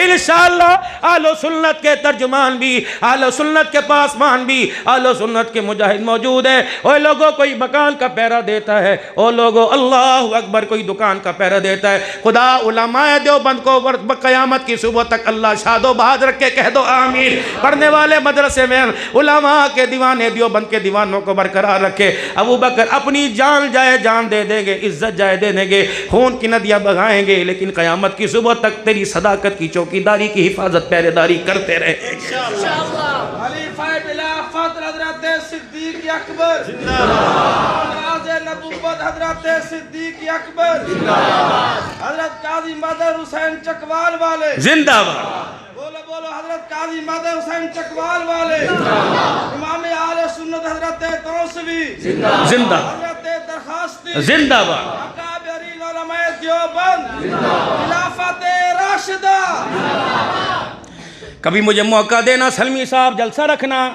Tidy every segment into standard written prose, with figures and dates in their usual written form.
انشاءاللہ اہل سنت کے ترجمان بھی، اہل سنت کے پاسمان بھی، اہل سنت کے مجاہد موجود ہے۔ اوہ لوگوں کوئی مکان کا پہرا دیتا ہے، اوہ لوگوں اللہ اکبر کوئی دکان کا پہرا دیتا ہے۔ خدا علماء دیوبند کو قیامت کی صبح تک اللہ شاد و بہاد رکھ کے کہہ دو آمین۔ پڑھنے والے مدرسے میں علماء کے دیوانے دیوبند کے دیوانوں کو برقرار رکھے۔ ابو بکر اپنی جان جائے جان دے دیں گے، عزت جائے دے دیں گے، خون کی ندیاں بہائیں گے، لیکن قیامت کی صبح تک تیری صداقت کی چوکیداری کی حفاظت پہرے داری کرتے رہیں گے۔ خلیفہ بلا فخر حضرت صدیق اکبر زندہ باد، راز نبوت حضرت صدیق اکبر زندہ باد، حضرت قاضی مدر حسین چکوال والے زندہ باد، بولو بولو حضرت قاضی مدر حسین چکوال والے امام اہل سنت حضرت توسوی زندہ، حضرت درخواستی زندہ باد، اکابرین علماء دیوبند خلافت راشدہ۔ کبھی مجھے موقع دینا سلمی صاحب جلسہ رکھنا،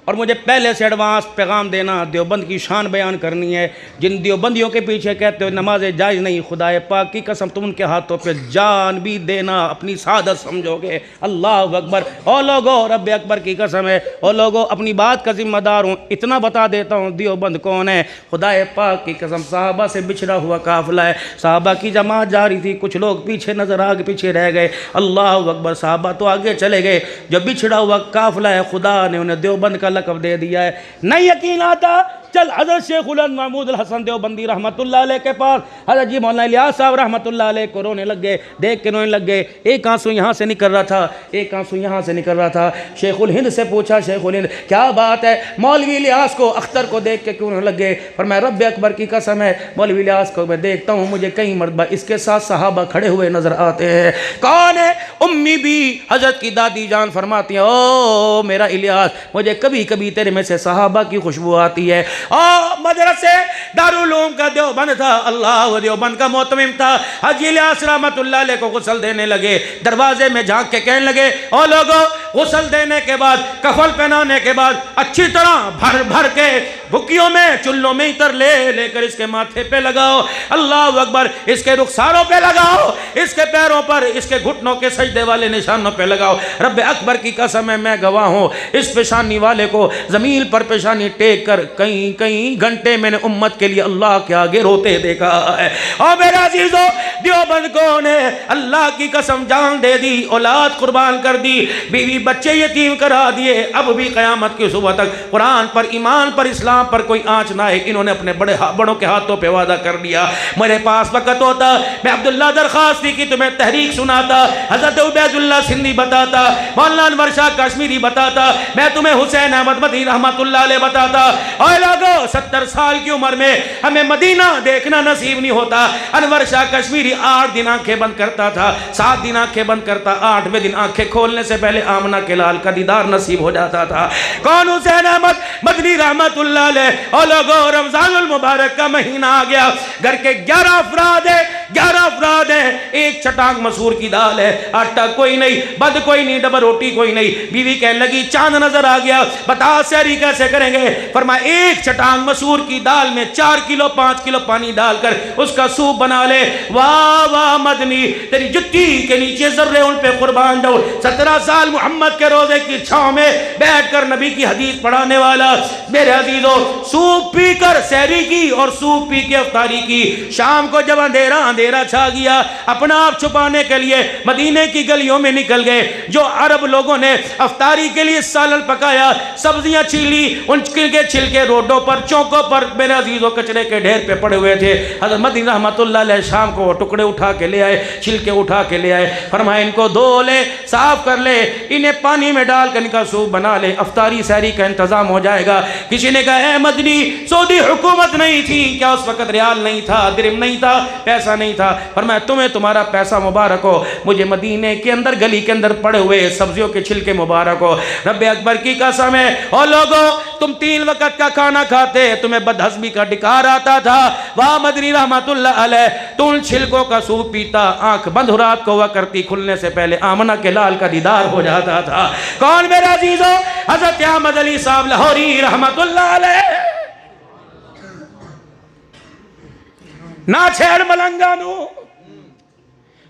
اور مجھے پہلے سے ایڈوانس پیغام دینا، دیوبند کی شان بیان کرنی ہے۔ جن دیوبندیوں کے پیچھے کہتے ہو نماز جائز نہیں، خدا پاک کی قسم تم ان کے ہاتھوں پہ جان بھی دینا اپنی سعادت سمجھو گے۔ اللہ اکبر۔ او لوگو رب اکبر کی قسم ہے، او لوگو اپنی بات کا ذمہ دار ہوں، اتنا بتا دیتا ہوں دیوبند کون ہے۔ خدا پاک کی قسم صحابہ سے بچھڑا ہوا قافلہ ہے، صحابہ کی جماعت جاری تھی، کچھ لوگ پیچھے نظر آگے پیچھے رہ گئے۔ اللہ اکبر۔ صحابہ تو آگے چلے گئے، جو بچھڑا ہوا قافلہ ہے خدا نے انہیں دیوبند کا لقب دے دیا ہے۔ نہیں یقین آتا چل حضرت شیخ الہند محمود الحسن دیوبندی رحمت اللہ علیہ کے پاس، حضرت جی مولانا الیاس صاحب رحمت اللہ علیہ کو رونے لگ گئے، دیکھ کے رونے لگ گئے۔ ایک آنسو یہاں سے نکل رہا تھا، ایک آنسو یہاں سے نکل رہا تھا۔ شیخ الہند سے پوچھا، شیخ الہند کیا بات ہے؟ مولوی الیاس کو اختر کو دیکھ کے کیوں رونے لگ گئے؟ فرمایا رب اکبر کی قسم ہے مولوی الیاس کو میں دیکھتا ہوں مجھے کئی مرتبہ اس کے ساتھ صحابہ کھڑے ہوئے نظر آتے ہیں۔ کون ہے؟ امی بھی حضرت کی دادی جان فرماتی ہیں او میرا الیاس مجھے کبھی کبھی تیرے میں سے صحابہ کی خوشبو آتی ہے۔ مدرسے دارالعلوم کا دیوبند تھا، اللہ دیوبند کا معتمم تھا۔ حاجی الیاس رحمت اللہ علیہ کو غسل دینے لگے، دروازے میں جھانک کے کہنے لگے او لوگو غسل دینے کے بعد کفن پہنانے کے بعد اچھی طرح بھر بھر کے بھکیوں میں چلوں میں عطر لے لے کر اس کے ماتھے پہ لگاؤ، اللہ اکبر، اس کے رخساروں پہ لگاؤ، اس کے پیروں پر، اس کے گھٹنوں کے سجدے والے نشانوں پہ لگاؤ۔ رب اکبر کی قسم ہے میں گواہ ہوں اس پیشانی والے کو زمین پر پیشانی ٹیک کر کئی گھنٹے میں نے امت کے لیے اللہ کے آگے روتے دیکھا ہے۔ اور میرے عزیزو دیوبند کون ہے؟ اللہ کی قسم جان دے دی، اولاد قربان کر دی، بیوی بچے یتیم کرا دیے، اب بھی قیامت کی صبح تک قرآن پر ایمان پر اسلام پر کوئی آنچ نہ ہے۔ انہوں نے اپنے بڑوں کے ہاتھوں پہ وعدہ کر دیا میرے پاس وقت ہوتا میں عبداللہ درخواستی کی تمہیں تحریک سناتا، حضرت عبید اللہ سندھی بتاتا، مولانا انور شاہ کشمیری بتاتا، میں تمہیں حسین احمد مدنی رحمت اللہ علیہ بتاتا۔ اور لوگو 70 سال کی عمر میں ہمیں مدینہ دیکھنا نصیب نہیں ہوتا۔ انور شاہ کشمیری 8 دن آنکھیں بند کرتا تھا، 7 دن آنکھیں بند کرتا، 8ویں دن آنکھیں کھولنے سے پہلے آمنہ کے لال کا دیدار نصیب ہو جاتا تھا۔ کون؟ حسین احمد مدنی رحمت اللہ علیہ۔ اور لوگو رمضان المبارک کا مہینہ آ گیا، گھر کے 11 افراد ہیں، 11 افراد ہیں، ایک چٹانگ مسور کی دال ہے، آٹا کوئی نہیں، بد کوئی نہیں، ڈبل روٹی کوئی نہیں۔ بیوی کہنے لگی چاند نظر آ گیا، بتا سحری کیسے کریں گے؟ فرمایا ایک چٹانگ مسور کی دال میں 4 کلو 5 کلو پانی ڈال کر اس کا سوپ بنا لے۔ واہ واہ مدنی تیری جتی کے نیچے ذرے ان پہ قربان جاؤ۔ 17 سال محمد کے روزے کی چھاؤں میں بیٹھ کر نبی کی حدیث پڑھانے والا میرے عزیزو سوپ پی کر سحری کی اور سوپ پی کے افطاری کی۔ شام کو جب اندھیرا چھا گیا اپنا آپ چھپانے کے لیے مدینے کی گلیوں میں نکل گئے۔ جو عرب لوگوں نے افطاری کے لیے سالن پکایا، سبزیاں چھیلی، ان کے چھلکے روڈوں پر چوکوں پر میرے عزیزو کچرے کے ڈھیر پہ پڑے ہوئے تھے۔ حضرت مدنی رحمت اللہ علیہ شام کو ٹکڑے اٹھا کے لے آئے، چھلکے اٹھا کے لے آئے، فرمایا ان کو دھو لے، صاف کر لے، انہیں پانی میں ڈال کر ان کا سوپ بنا لے، افطاری سحری کا انتظام ہو جائے گا۔ کسی نے کہا اے مدنی سعودی حکومت نہیں تھی کیا اس وقت؟ ریال نہیں تھا، درہم نہیں تھا، پیسہ نہیں تھا۔ فرمایا تمہیں تمہارا پیسہ مبارک ہو، مجھے مدینے کے اندر گلی کے اندر پڑے ہوئے سبزیوں کے چھلکے مبارک ہو۔ رب اکبر کی قسم ہے اور لوگوں تم 3 وقت کا کھانا کھاتے، تمہیں بدہضمی کا ڈکار آتا تھا، واہ مدنی رحمت اللہ علیہ تو ان چھلکوں کا سوپ پیتا، آنکھ بند رات کو ہوا کرتی، کھلنے سے پہلے آمنہ کے لال کا دیدار ہو جاتا تھا۔ کون میرے عزیزو؟ حضرت احمد علی صاحب لاہوری رحمت اللہ علیہ۔ نہ چھیڑ ملنگانو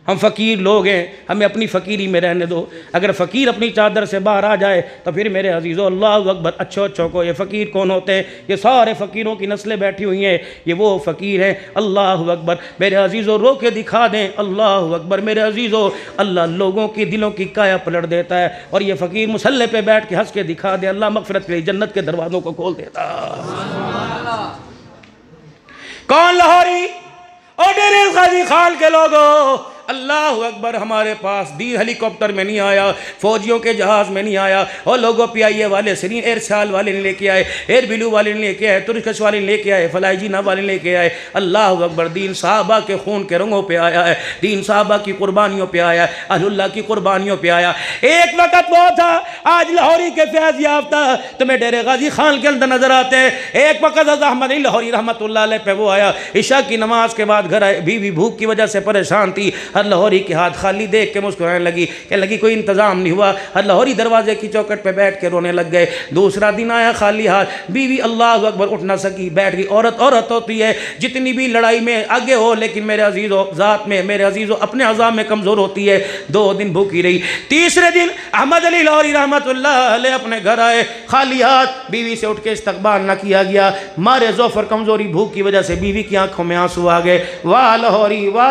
ہم فقیر لوگ ہیں، ہمیں اپنی فقیری میں رہنے دو۔ اگر فقیر اپنی چادر سے باہر آ جائے تو پھر میرے عزیزو اللہ اکبر، اچھو کو، یہ فقیر کون ہوتے ہیں؟ یہ سارے فقیروں کی نسلیں بیٹھی ہوئی ہیں، یہ وہ فقیر ہیں۔ اللہ اکبر میرے عزیزو، رو کے دکھا دیں، اللہ اکبر میرے عزیزو، اللہ لوگوں کی دلوں کی کایا پلٹ دیتا ہے، اور یہ فقیر مسلح پہ بیٹھ کے ہنس کے دکھا دے، اللہ مغفرت کے لیے جنت کے دروازوں کو کھول دیتا۔ کون لاہوری؟ اور ڈیرے غازی خان کے لوگوں، اللہ اکبر، ہمارے پاس دی ہیلی کاپٹر میں نہیں آیا، فوجیوں کے جہاز میں نہیں آیا، اور لوگوں پی آئی اے والے سری ایئر سال والے نہیں لے کے آئے، ایئر بلو والے نہیں لے کے آئے، ترکش والے نہیں لے کے آئے، فلائی جینا والے نہیں لے کے آئے۔ اللہ اکبر، دین صحابہ کے خون کے رنگوں پہ آیا ہے، دین صحابہ کی قربانیوں پہ آیا ہے، اہل اللہ کی قربانیوں پہ آیا۔ ایک وقت وہ تھا، آج لاہوری کے فیض یافتہ تمہیں ڈیرے غازی خان کے اندر نظر آتے ہیں۔ ایک وقت حضرت احمد علی لاہوری رحمت اللہ علیہ پہ وہ آیا، عشاء کی نماز کے بعد گھر آئے، بیوی بھوک کی وجہ سے پریشان تھی، ہر لاہوری کے ہاتھ خالی دیکھ کے مسکرانے لگی، کہنے لگی کوئی انتظام نہیں ہوا، ہر لاہوری دروازے کی چوکٹ پہ بیٹھ کے رونے لگ گئے۔ دوسرا دن آیا خالی ہاتھ، بیوی اللہ اکبر اٹھ نہ سکی، بیٹھ گئی۔ عورت ہوتی ہے، جتنی بھی لڑائی میں آگے ہو، لیکن میرے عزیزو ذات میں، میرے عزیزو اپنے عذاب میں کمزور ہوتی ہے۔ 2 دن بھوکی رہی۔ تیسرے دن احمد علی لاہوری رحمت اللہ علیہ اپنے گھر آئے خالی ہاتھ، بیوی سے اٹھ کے استقبال نہ کیا گیا، مارے ضعف اور کمزوری بھوک کی وجہ سے بیوی کی آنکھوں میں آنسو آ گئے۔ واہ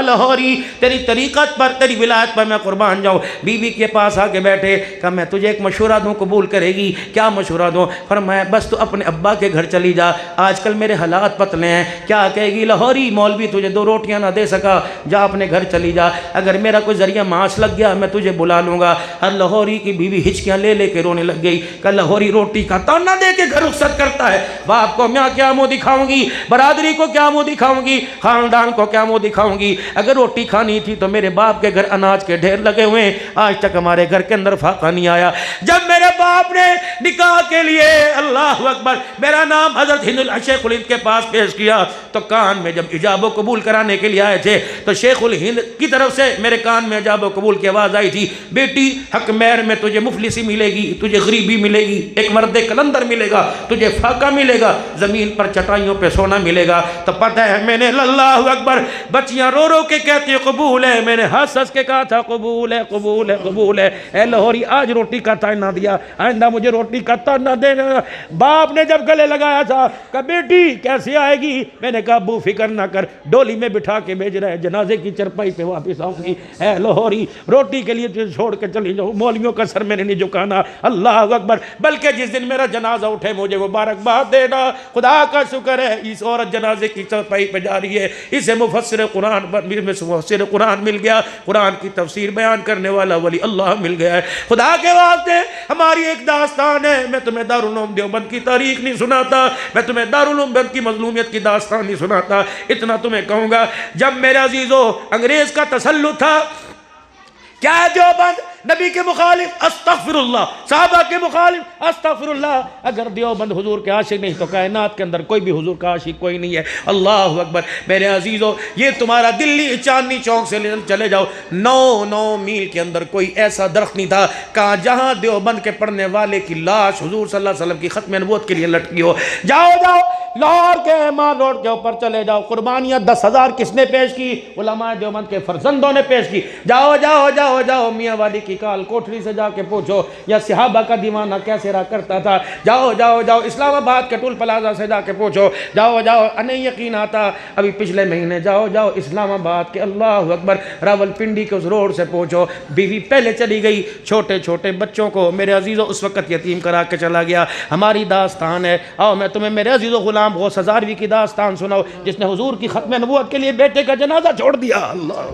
لاہوری، تیری طریقت پر، تیری ولایت پر میں قربان جاؤں۔ بیوی کے پاس آ کے بیٹھے، کہا میں تجھے ایک مشورہ دوں، قبول کرے گی؟ کیا مشورہ دوں؟ فرمایا بس تو اپنے ابا کے گھر چلی جا، آج کل میرے حالات پتلے ہیں۔ کیا کہے گی؟ لاہوری مولوی تجھے 2 روٹیاں نہ دے سکا، جا اپنے گھر چلی جا، اگر میرا کوئی ذریعہ معاش لگ گیا میں تجھے بلا لوں گا۔ ہر لاہوری کی بیوی ہچکیاں لے کے رونے لگ گئی، کہ لاہوری روٹی کا تانا دے کے گھر رخصت کرتا ہے، باپ کو میں کیا منہ دکھاؤں گی، برادری کو کیا منہ دکھاؤں گی، خاندان کو کیا منہ دکھاؤں گی؟ اگر روٹی کھانی تھی تو میرے باپ کے گھر اناج کے ڈھیر لگے ہوئے ہیں، آج تک ہمارے گھر کے اندر فاقہ نہیں آیا۔ جب میرے باپ نے نکاح کے لیے اللہ اکبر میرا نام حضرت شیخ الہند کے پاس پیش کیا تو کان میں جب ایجاب و قبول کرانے کے لیے آئے تھے تو شیخ الہند کی طرف سے میرے کان میں ایجاب و قبول کی آواز آئی تھی، بیٹی حق مہر میں تجھے مفلسی ملے گی، تجھے غریبی ملے گی، ایک مرد کلندر ملے گا، تجھے فاقہ ملے گا، زمین پر چٹائیوں پہ سونا ملے گا۔ تو پتہ ہے میں نے اللہ اکبر بچیاں رو کے کہتی ہیں قبول ہے، میں نے ہنس کے کہا تھا قبول ہے قبول ہے قبول ہے۔ اے لاہوری آج روٹی کا تانا دیا، آئندہ مجھے روٹی کا تانا دینا۔ باپ نے جب گلے لگایا تھا کہا بیٹی کیسے آئے گی؟ میں نے کہا ابو فکر نہ کر، ڈولی میں بٹھا کے بھیج رہے، جنازے کی چرپائی پہ واپس آؤں گی۔ اے لاہوری روٹی کے لیے تجھے چھوڑ کے چلی جاؤں، مولویوں کا سر میں نے نہیں جھکانا، اللہ اکبر، بلکہ جس دن میرا جنازہ اٹھے مجھے مبارکباد دینا۔ خدا کا شکر ہے اس عورت جنازے کی چرپائی پہ جا رہی ہے، اسے مفسر قرآن مل گیا، قرآن کی تفسیر بیان کرنے والا ولی اللہ مل گیا ہے۔ خدا کے واسطے ہماری ایک داستان ہے، میں تمہیں دارالعلوم دیوبند کی تاریخ نہیں سناتا، میں تمہیں دارالعلوم دیوبند کی مظلومیت کی داستان نہیں سناتا، اتنا تمہیں کہوں گا جب میرے عزیزو انگریز کا تسلط تھا، کیا ہے دیوبند نبی کے مخالف استغفر اللہ، صحابہ کے مخالف استغفر اللہ۔ اگر دیوبند حضور کے عاشق نہیں تو کائنات کے اندر کوئی بھی حضور کا عاشق کوئی نہیں ہے۔ اللہ اکبر میرے عزیزو، یہ تمہارا دلی چاندنی چوک سے چلے جاؤ، 9 میل کے اندر کوئی ایسا درخت نہیں تھا کہاں جہاں دیوبند کے پڑھنے والے کی لاش حضور صلی اللہ علیہ وسلم کی ختم نبوت کے لیے لٹکی ہو۔ جاؤ لاہور کے امان روڈ کے اوپر چلے جاؤ، قربانیاں 10,000 کس نے پیش کی؟ علماء دیوبند کے فرزندوں نے پیش کی۔ جاؤ میاں والی کی کال کوٹری سے جا کے پوچھو یا صحابہ کا دیوانہ کیسے رہا کرتا تھا۔ جاؤ اسلام آباد کے ٹول پلازا سے جا کے پوچھو۔ جاؤ نہیں یقین آتا ابھی پچھلے مہینے جاؤ اسلام آباد کے اللہ اکبر راول پنڈی کے اس روڈ سے پوچھو، بیوی پہلے چلی گئی، چھوٹے بچوں کو میرے عزیزو اس وقت یتیم کرا کے چلا گیا۔ ہماری داستان ہے، آؤ میں تمہیں میرے عزیزو غلام غوث ہزاروی کی داستان سناؤ، جس نے حضور کی ختم نبوت کے لیے بیٹے کا جنازہ چھوڑ دیا۔ اللہ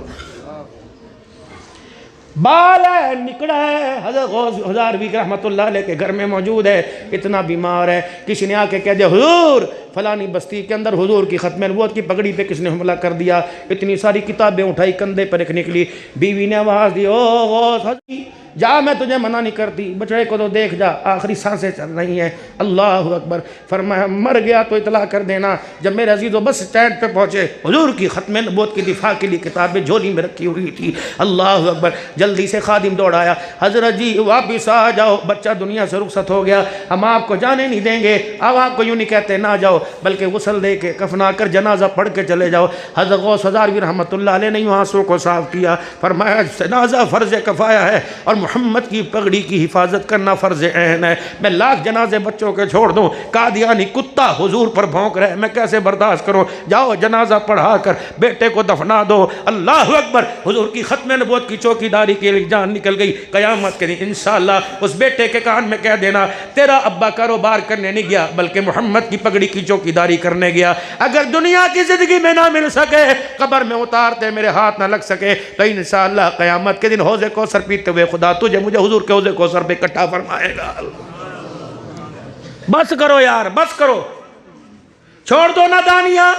بال ہے نکڑا ہے، حضرت غوث ہزاروی رحمت اللہ علیہ کے گھر میں موجود ہے، اتنا بیمار ہے، کسی نے آ کے کہہ دیا حضور فلانی بستی کے اندر حضور کی ختم نبوت کی پگڑی پہ کس نے حملہ کر دیا، اتنی ساری کتابیں اٹھائی کندھے پر رکھنے کے لیے، بیوی نے آواز دی او غوث ہزاروی جا، میں تجھے منع نہیں کرتی، بچڑے کو تو دیکھ جا، آخری سانسیں چل رہی ہیں۔ اللہ اکبر، فرمایا مر گیا تو اطلاع کر دینا۔ جب میرے عزیزو بس اسٹینڈ پہ پہنچے، حضور کی ختم نبوت کی دفاع کے لیے کتابیں جھولی میں رکھی ہوئی تھی۔ اللہ اکبر، جلدی سے خادم دوڑایا، حضرت جی واپس آ جاؤ، بچہ دنیا سے رخصت ہو گیا، ہم آپ کو جانے نہیں دیں گے، اب آپ کو یوں نہیں کہتے نہ جاؤ، بلکہ غسل دے کے کفنا کر جنازہ پڑھ کے چلے جاؤ۔ حضرت غوث ہزاروی رحمۃ اللہ علیہ نے آنسوں کو صاف کیا، فرمایا جنازہ فرض کفایہ ہے اور محمد کی پگڑی کی حفاظت کرنا فرض عین ہے۔ میں لاکھ جنازے بچوں کے چھوڑ دوں، قادیانی کتا حضور پر بھونک رہے، میں کیسے برداشت کروں؟ جاؤ جنازہ پڑھا کر بیٹے کو دفنا دو۔ اللہ اکبر، حضور کی ختم نبوت کی چوکیداری کے لیے جان نکل گئی۔ قیامت کے دن انشاءاللہ اس بیٹے کے کان میں کہہ دینا، تیرا ابا کاروبار کرنے نہیں گیا بلکہ محمد کی پگڑی کی چوکیداری کرنے گیا۔ اگر دنیا کی زندگی میں نہ مل سکے، قبر میں اتارتے میرے ہاتھ نہ لگ سکے، تو انشاءاللہ قیامت کے دن حوض کوثر پیتے ہوئے خدا تجھے مجھے حضور کے حوض کوثر پہ اکٹھا فرمائے گا۔ بس کرو یار، بس کرو، چھوڑ دو نادانیاں،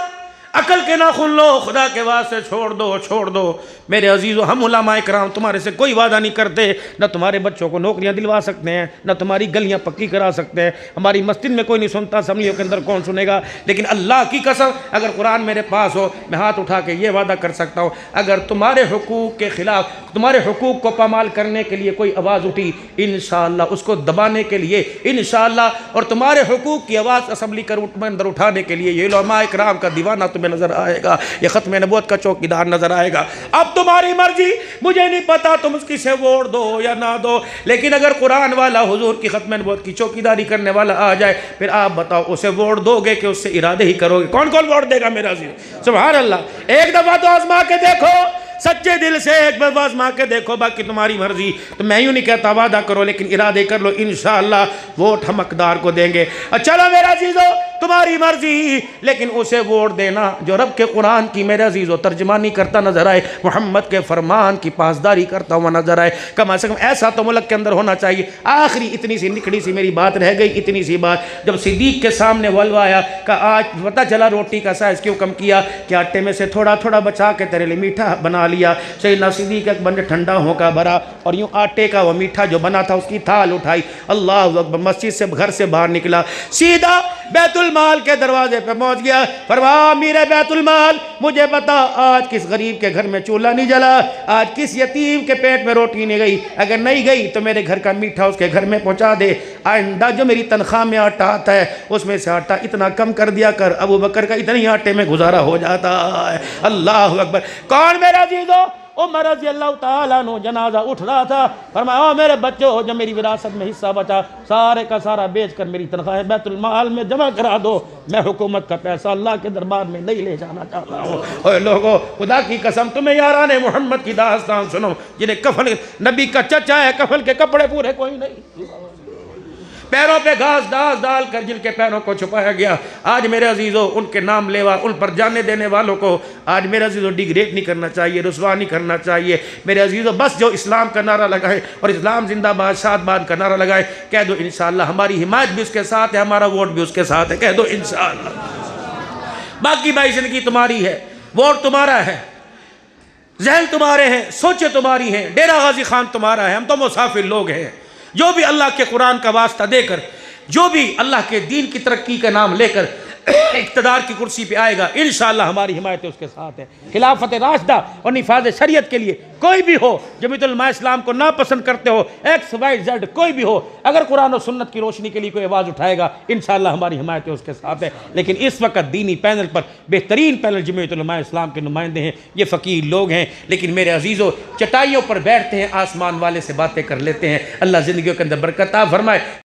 عقل کے ناخن لو، خدا کے واسطے چھوڑ دو، چھوڑ دو۔ میرے عزیزو، ہم علماء کرام تمہارے سے کوئی وعدہ نہیں کرتے، نہ تمہارے بچوں کو نوکریاں دلوا سکتے ہیں، نہ تمہاری گلیاں پکی کرا سکتے ہیں، ہماری مسجد میں کوئی نہیں سنتا، اسمبلیوں کے اندر کون سنے گا؟ لیکن اللہ کی قسم، اگر قرآن میرے پاس ہو، میں ہاتھ اٹھا کے یہ وعدہ کر سکتا ہوں، اگر تمہارے حقوق کے خلاف، تمہارے حقوق کو پامال کرنے کے لیے کوئی آواز اٹھی، انشاءاللہ اس کو دبانے کے لیے انشاءاللہ، اور تمہارے حقوق کی آواز اسمبلی کے اندر اٹھانے کے لیے یہ علماء کرام کا دیوانہ تمہیں نظر آئے گا، یہ ختم نبوت کا چوکیدار نظر آئے گا۔ اب تمہاری مرضی، مجھے نہیں پتا تم اس کی سے ووٹ دو یا نہ دو، لیکن اگر قرآن والا حضور کی ختم نبوت کی چوکیداری کرنے والا آ جائے، پھر آپ بتاؤ اسے ووٹ دو گے کہ اس سے ارادے ہی کرو گے؟ کون کون ووٹ دے گا میرا عزیز؟ سبحان اللہ، ایک دفعہ تو آزما کے دیکھو، سچے دل سے ایک بار آزما کے دیکھو، باقی تمہاری مرضی۔ تو میں یوں نہیں کہتا وعدہ کرو، لیکن ارادے کر لو، انشاءاللہ ووٹ ہم اقدار کو دیں گے۔ چلو میرا عزیزو، تمہاری مرضی، لیکن اسے ووٹ دینا جو رب کے قرآن کی میرے عزیزو ترجمانی کرتا نظر آئے، محمد کے فرمان کی پاسداری کرتا ہوا نظر آئے۔ کم از کم ایسا تو ملک کے اندر ہونا چاہیے۔ آخری اتنی سی نکڑی سی میری بات رہ گئی، اتنی سی بات، جب صدیق کے سامنے ولوا آیا کہ آج پتہ چلا روٹی کا سائز کیوں کم کیا، کہ آٹے میں سے تھوڑا تھوڑا بچا کے تیرے لیے میٹھا بنا لیا۔ سیدنا صدیق اکبر نے ٹھنڈا ہو کا بھرا اور یوں آٹے کا وہ میٹھا جو بنا تھا اس کی تھال اٹھائی، اللہ اکبر، مسجد سے گھر سے باہر نکلا، سیدھا بیت المال کے دروازے پہ پہنچ گیا۔ فرمایا، میرے بیت المال، مجھے بتا آج کس غریب کے گھر میں چولہا نہیں جلا، آج کس یتیم کے پیٹ میں روٹی نہیں گئی، اگر نہیں گئی تو میرے گھر کا میٹھا اس کے گھر میں پہنچا دے، آئندہ جو میری تنخواہ میں آٹا آتا ہے اس میں سے آٹا اتنا کم کر دیا کر، ابو بکر کا اتنی آٹے میں گزارا ہو جاتا ہے۔ اللہ اکبر۔ کون میرا عزیزو؟ عمر رضی اللہ تعالیٰ عنہ جنازہ اٹھ رہا تھا، فرمایا، او میرے بچوں، جو میری وراثت میں حصہ بچا سارے کا سارا بیچ کر میری تنخواہ بیت المال میں جمع کرا دو، میں حکومت کا پیسہ اللہ کے دربار میں نہیں لے جانا چاہتا ہوں۔ اوے لوگوں، خدا کی قسم تمہیں یاران محمد کی داستان سنو، جنہیں کفن نبی کا چچا ہے، کفن کے کپڑے پورے کوئی نہیں، پیروں پہ گھاس ڈال کر جن کے پیروں کو چھپایا گیا، آج میرے عزیزو ان کے نام لیوا، ان پر جانے دینے والوں کو آج میرے عزیزو ڈیگریڈ نہیں کرنا چاہیے، رسوا نہیں کرنا چاہیے۔ میرے عزیزو بس جو اسلام کا نعرہ لگائے اور اسلام زندہ باد شاد باد کا نعرہ لگائے، کہہ دو انشاءاللہ ہماری حمایت بھی اس کے ساتھ ہے، ہمارا ووٹ بھی اس کے ساتھ ہے، کہہ دو انشاءاللہ۔ باقی بھائی زندگی تمہاری ہے، ووٹ تمہارا ہے، ذہن تمہارے ہیں، سوچیں تمہاری ہیں، ڈیرہ غازی خان تمہارا ہے، ہم تو مسافر لوگ ہیں۔ جو بھی اللہ کے قرآن کا واسطہ دے کر، جو بھی اللہ کے دین کی ترقی کا نام لے کر اقتدار کی کرسی پہ آئے گا، انشاءاللہ ہماری حمایت اس کے ساتھ ہے۔ خلافت راشدہ اور نفاذ شریعت کے لیے کوئی بھی ہو، جمعیت علماء اسلام کو ناپسند کرتے ہو، ایکس وائی زیڈ کوئی بھی ہو، اگر قرآن و سنت کی روشنی کے لیے کوئی آواز اٹھائے گا، انشاءاللہ ہماری حمایت اس کے ساتھ ہے۔ لیکن اس وقت دینی پینل پر بہترین پینل جمعیت علماء اسلام کے نمائندے ہیں، یہ فقیر لوگ ہیں، لیکن میرے عزیزو چٹائیوں پر بیٹھتے ہیں، آسمان والے سے باتیں کر لیتے ہیں۔ اللہ زندگیوں کے اندر برکت عطا فرمائے۔